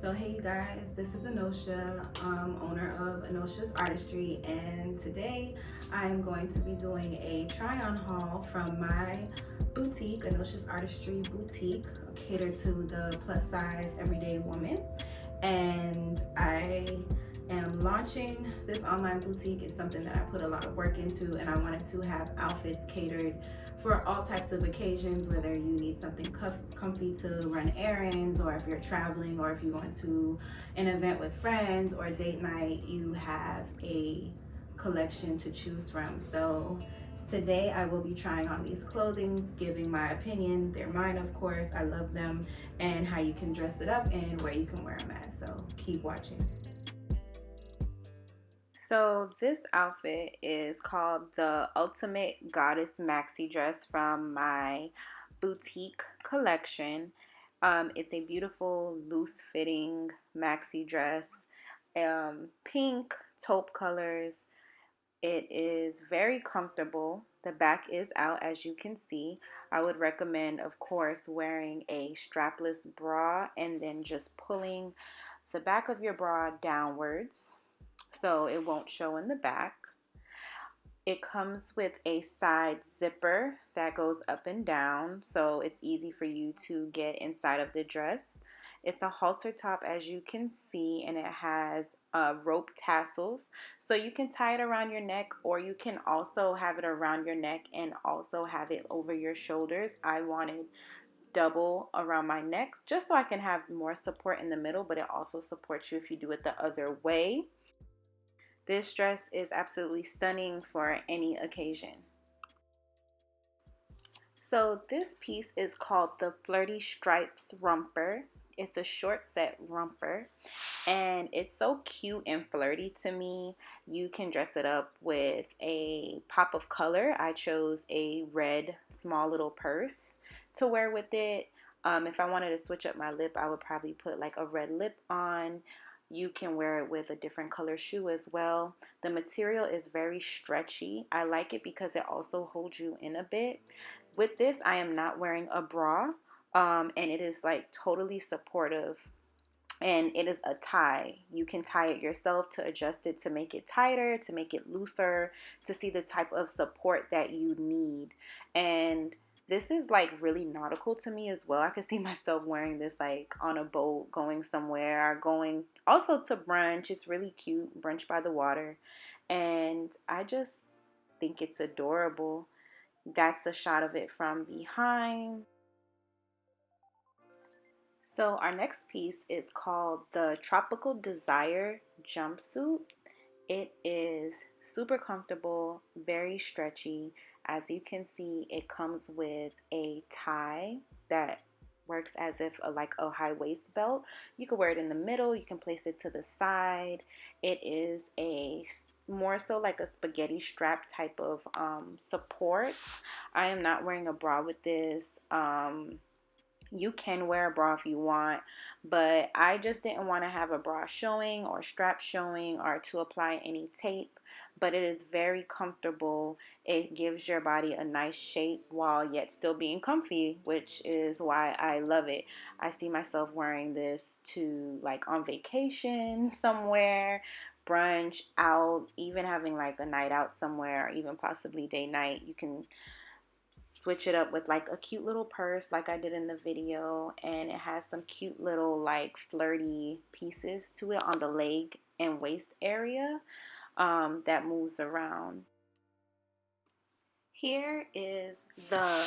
So hey you guys, this is Anoshah, owner of Anoshah's Artistry, and today I am going to be doing a try-on haul from my boutique, Anoshah's Artistry Boutique, catered to the plus size everyday woman. And I am launching this online boutique. It's something that I put a lot of work into, and I wanted to have outfits catered for all types of occasions, whether you need something comfy to run errands, or if you're traveling, or if you're going to an event with friends or date night, you have a collection to choose from. So today I will be trying on these clothings, giving my opinion. They're mine, of course. I love them, and how you can dress it up and where you can wear them at. So keep watching. So this outfit is called the Ultimate Goddess Maxi Dress from my boutique collection. It's a beautiful loose fitting maxi dress, pink taupe colors. It is very comfortable. The back is out, as you can see. I would recommend, of course, wearing a strapless bra and then just pulling the back of your bra downwards so it won't show in the back. It comes with a side zipper that goes up and down, so it's easy for you to get inside of the dress. It's a halter top, as you can see, and it has rope tassels, so you can tie it around your neck, or you can also have it around your neck and also have it over your shoulders. I wanted double around my neck just so I can have more support in the middle, but it also supports you if you do it the other way. This dress is absolutely stunning for any occasion. So this piece is called the Flirty Stripes Romper. It's a short set romper, and it's so cute and flirty to me. You can dress it up with a pop of color. I chose a red small little purse to wear with it. If I wanted to switch up my lip, I would probably put like a red lip on. You can wear it with a different color shoe as well. The material is very stretchy. I like it because it also holds you in a bit. With this, I am not wearing a bra, and it is like totally supportive. And it is a tie. You can tie it yourself to adjust it to make it tighter, to make it looser, to see the type of support that you need. And this is like really nautical to me as well. I could see myself wearing this like on a boat, going somewhere, or going also to brunch. It's really cute, brunch by the water. And I just think it's adorable. That's a shot of it from behind. So our next piece is called the Tropical Desire Jumpsuit. It is super comfortable, very stretchy. As you can see, it comes with a tie that works as if like a high waist belt. You can wear it in the middle, you can place it to the side. It is a more so like a spaghetti strap type of support. I am not wearing a bra with this. You can wear a bra if you want, but I just didn't want to have a bra showing or strap showing or to apply any tape. But it is very comfortable. It gives your body a nice shape while yet still being comfy, which is why I love it. I see myself wearing this to like on vacation somewhere, brunch, out, even having like a night out somewhere, or even possibly day night. You can switch it up with like a cute little purse like I did in the video, and it has some cute little like flirty pieces to it on the leg and waist area that moves around. Here is the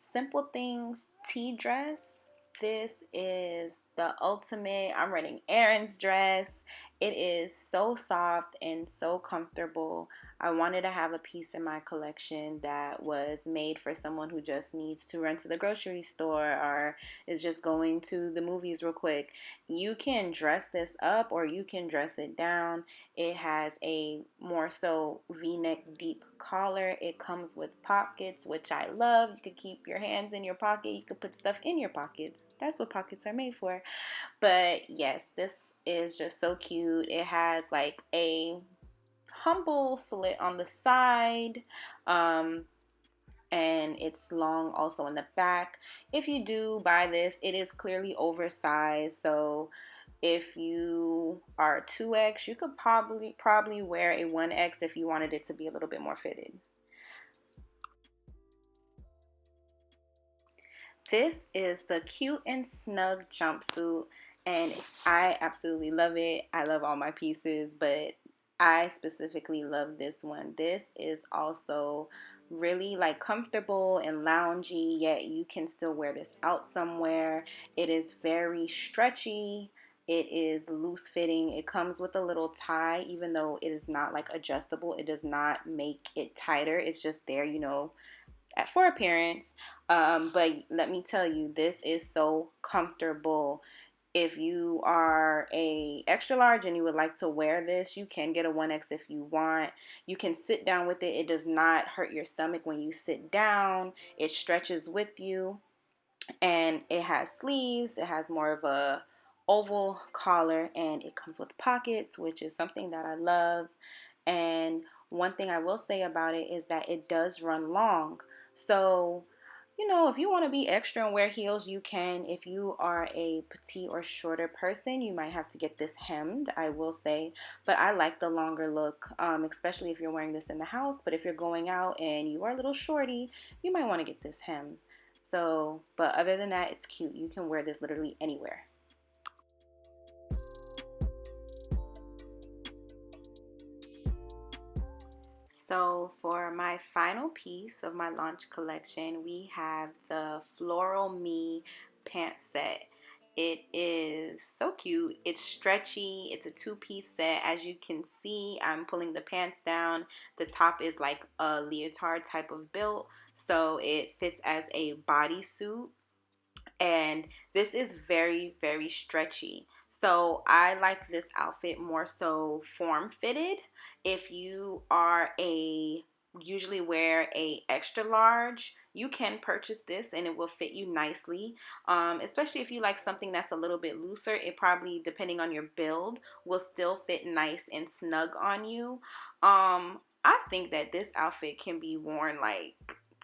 Simple Things tea dress. This is the ultimate I'm running errands dress. It is so soft and so comfortable. I wanted to have a piece in my collection that was made for someone who just needs to run to the grocery store or is just going to the movies real quick. You can dress this up or you can dress it down. It has a more so v-neck deep collar. It comes with pockets, which I love. You could keep your hands in your pocket. You could put stuff in your pockets. That's what pockets are made for. But yes, this is just so cute. It has like a humble slit on the side. And it's long also in the back. If you do buy this, it is clearly oversized, so If you are 2X, you could probably wear a 1X if you wanted it to be a little bit more fitted. This is the Cute and Snug jumpsuit, and I absolutely love it. I love all my pieces, but I specifically love this one. This is also really like comfortable and loungy, yet you can still wear this out somewhere. It is very stretchy. It is loose fitting. It comes with a little tie, even though it is not like adjustable. It does not make it tighter. It's just there, for appearance. But let me tell you, this is so comfortable. If you are a extra large and you would like to wear this, you can get a 1X if you want. You can sit down with it. It does not hurt your stomach when you sit down. It stretches with you, and it has sleeves. It has more of a oval collar, and it comes with pockets, which is something that I love. And one thing I will say about it is that it does run long. So, if you want to be extra and wear heels, you can. If you are a petite or shorter person, you might have to get this hemmed, I will say. But I like the longer look, especially if you're wearing this in the house. But if you're going out and you are a little shorty, you might want to get this hemmed. So, but other than that, it's cute. You can wear this literally anywhere. So for my final piece of my launch collection, we have the Floral Me Pant set. It is so cute. It's stretchy. It's a two-piece set. As you can see, I'm pulling the pants down. The top is like a leotard type of build, so it fits as a bodysuit, and this is very, very stretchy. So I like this outfit more so form fitted. If you are a usually wear a extra large, you can purchase this and it will fit you nicely. Especially if you like something that's a little bit looser, it probably, depending on your build, will still fit nice and snug on you. I think that this outfit can be worn like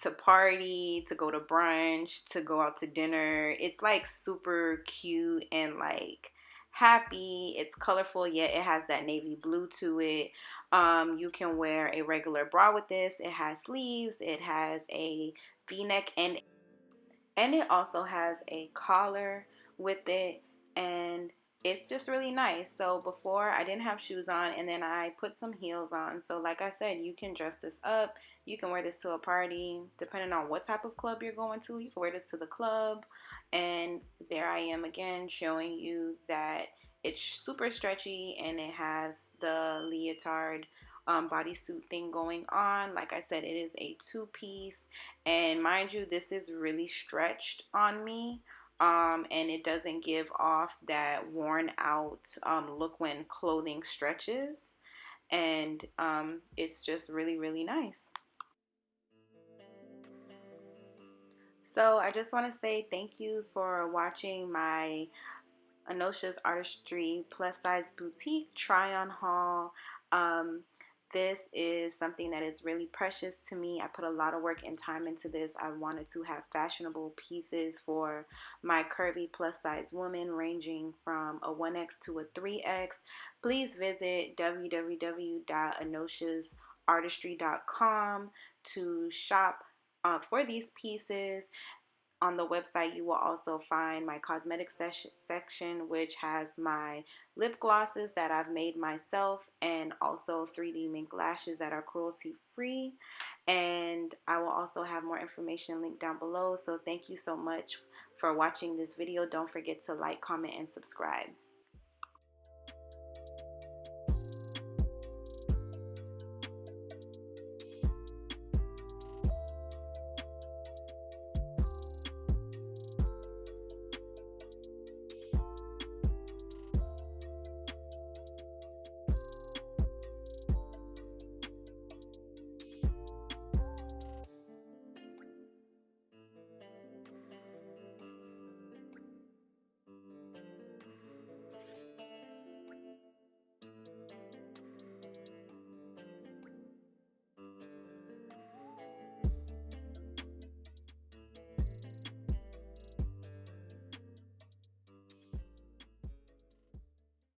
to party, to go to brunch, to go out to dinner. It's like super cute and like happy. It's colorful, yet it has that navy blue to it. You can wear a regular bra with this. It has sleeves. It has a V-neck, and it also has a collar with it, and it's just really nice. So before, I didn't have shoes on, and then I put some heels on. So like I said, you can dress this up. You can wear this to a party, depending on what type of club you're going to. You can wear this to the club, and there I am again showing you that it's super stretchy and it has the leotard bodysuit thing going on. Like I said, it is a two-piece, and mind you, this is really stretched on me. And it doesn't give off that worn out look when clothing stretches. And it's just really, really nice. So I just want to say thank you for watching my Anoshah's Artistry plus size boutique try on haul. Um, this is something that is really precious to me. I put a lot of work and time into this. I wanted to have fashionable pieces for my curvy plus size woman, ranging from a 1X to a 3X. Please visit www.anoshahsartistry.com to shop for these pieces. On the website, you will also find my cosmetic section, which has my lip glosses that I've made myself, and also 3D Mink Lashes that are cruelty free. And I will also have more information linked down below. So thank you so much for watching this video. Don't forget to like, comment, and subscribe.